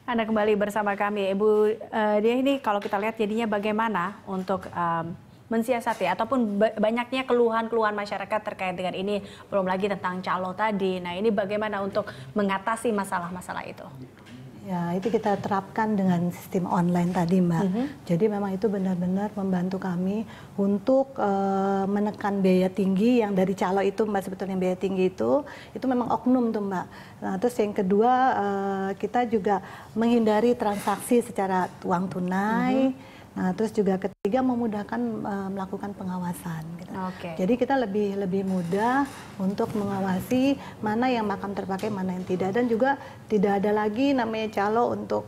Anda kembali bersama kami, Ibu Dia. Ini kalau kita lihat jadinya bagaimana untuk mensiasati ataupun banyaknya keluhan-keluhan masyarakat terkait dengan ini, belum lagi tentang calo tadi. Nah, ini bagaimana untuk mengatasi masalah-masalah itu? Ya, itu kita terapkan dengan sistem online tadi, Mbak. Jadi memang itu benar-benar membantu kami untuk menekan biaya tinggi yang dari calo itu, Mbak, sebetulnya biaya tinggi itu memang oknum tuh, Mbak. Nah, terus yang kedua, kita juga menghindari transaksi secara uang tunai. Nah, terus juga ketiga memudahkan melakukan pengawasan. Gitu. Jadi kita lebih mudah untuk mengawasi mana yang makam terpakai, mana yang tidak, dan juga tidak ada lagi namanya calo untuk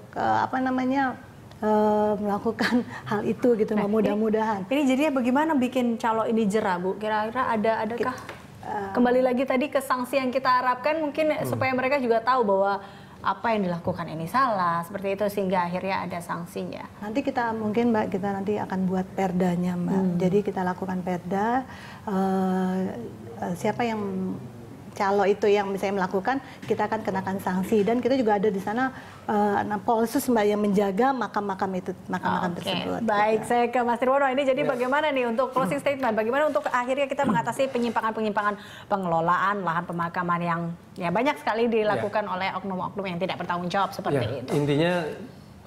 melakukan hal itu gitu. Nah, mudah-mudahan. Ini jadinya bagaimana bikin calo ini jera, Bu? Kira-kira adakah kembali lagi tadi ke sanksi yang kita harapkan mungkin supaya mereka juga tahu bahwa apa yang dilakukan ini salah, seperti itu, sehingga akhirnya ada sanksinya. Nanti kita mungkin, Mbak, kita nanti akan buat perdanya, Mbak. Jadi kita lakukan perda, siapa yang calo itu yang misalnya melakukan, kita akan kenakan sanksi. Dan kita juga ada di sana polsus, Mbak, yang menjaga makam-makam itu, makam-makam tersebut. Baik, gitu. Saya ke Mas Nirwono. Ini jadi bagaimana nih untuk closing statement? Bagaimana untuk akhirnya kita mengatasi penyimpangan-penyimpangan pengelolaan lahan pemakaman yang ya banyak sekali dilakukan oleh oknum-oknum yang tidak bertanggung jawab seperti itu? Intinya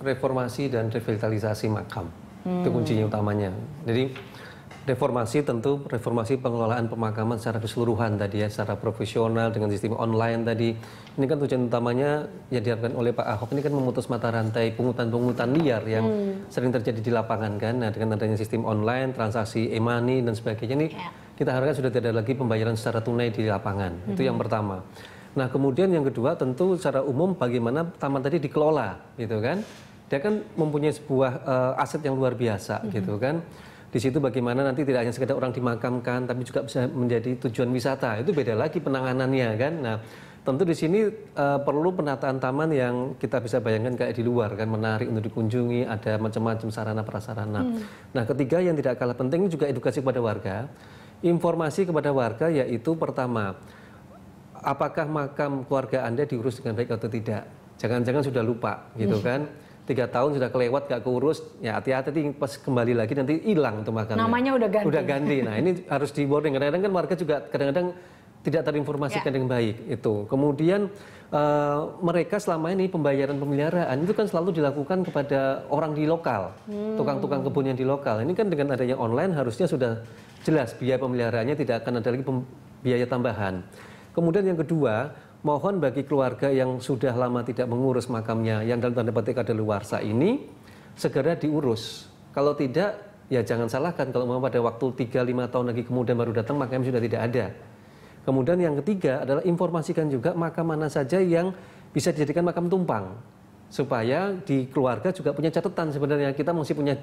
reformasi dan revitalisasi makam itu kuncinya utamanya. Jadi reformasi tentu reformasi pengelolaan pemakaman secara keseluruhan tadi ya, secara profesional dengan sistem online tadi. Ini kan tujuan utamanya yang diharapkan oleh Pak Ahok ini kan memutus mata rantai pungutan-pungutan liar yang sering terjadi di lapangan kan. Nah, dengan adanya sistem online, transaksi e-money dan sebagainya ini kita harapkan sudah tidak ada lagi pembayaran secara tunai di lapangan. Itu yang pertama. Nah, kemudian yang kedua tentu secara umum bagaimana taman tadi dikelola gitu kan. Dia kan mempunyai sebuah aset yang luar biasa gitu kan. Di situ bagaimana nanti tidak hanya sekedar orang dimakamkan, tapi juga bisa menjadi tujuan wisata. Itu beda lagi penanganannya kan. Nah, tentu di sini perlu penataan taman yang kita bisa bayangkan kayak di luar kan, menarik untuk dikunjungi, ada macam-macam sarana prasarana. Nah, ketiga yang tidak kalah penting juga edukasi kepada warga, informasi kepada warga, yaitu pertama, apakah makam keluarga Anda diurus dengan baik atau tidak? Jangan-jangan sudah lupa gitu kan. 3 tahun sudah kelewat gak keurus, ya hati-hati pas kembali lagi nanti hilang tuh makamnya. Namanya udah ganti. Udah ganti. Nah, ini harus di warning. Kadang-kadang kan warga juga kadang-kadang tidak terinformasikan dengan baik itu. Kemudian mereka selama ini pembayaran pemeliharaan itu kan selalu dilakukan kepada orang di lokal, tukang-tukang kebun yang di lokal. Ini kan dengan adanya online harusnya sudah jelas biaya pemeliharaannya tidak akan ada lagi biaya tambahan. Kemudian yang kedua, mohon bagi keluarga yang sudah lama tidak mengurus makamnya, yang dalam tanda petik kadaluarsa ini, segera diurus. Kalau tidak, ya jangan salahkan kalau mau pada waktu 3-5 tahun lagi kemudian baru datang, makamnya sudah tidak ada. Kemudian yang ketiga adalah informasikan juga makam mana saja yang bisa dijadikan makam tumpang. Supaya di keluarga juga punya catatan sebenarnya, kita masih punya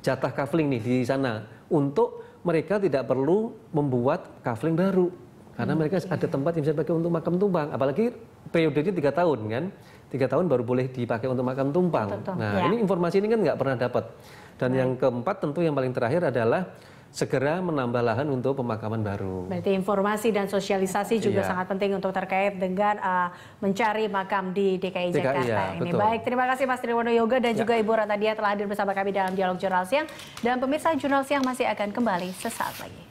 jatah kafling nih di sana. Untuk mereka tidak perlu membuat kafling baru. Karena mereka ada tempat yang bisa dipakai untuk makam tumpang. Apalagi periodenya 3 tahun kan. 3 tahun baru boleh dipakai untuk makam tumpang. Nah, ini informasi ini kan nggak pernah dapat. Dan yang keempat tentu yang paling terakhir adalah segera menambah lahan untuk pemakaman baru. Berarti informasi dan sosialisasi juga sangat penting untuk terkait dengan mencari makam di DKI Jakarta ini. Betul. Baik, terima kasih Mas Nirwono Yoga dan juga Ibu Ratnadia telah hadir bersama kami dalam Dialog Jurnal Siang. Dan pemirsa, Jurnal Siang masih akan kembali sesaat lagi.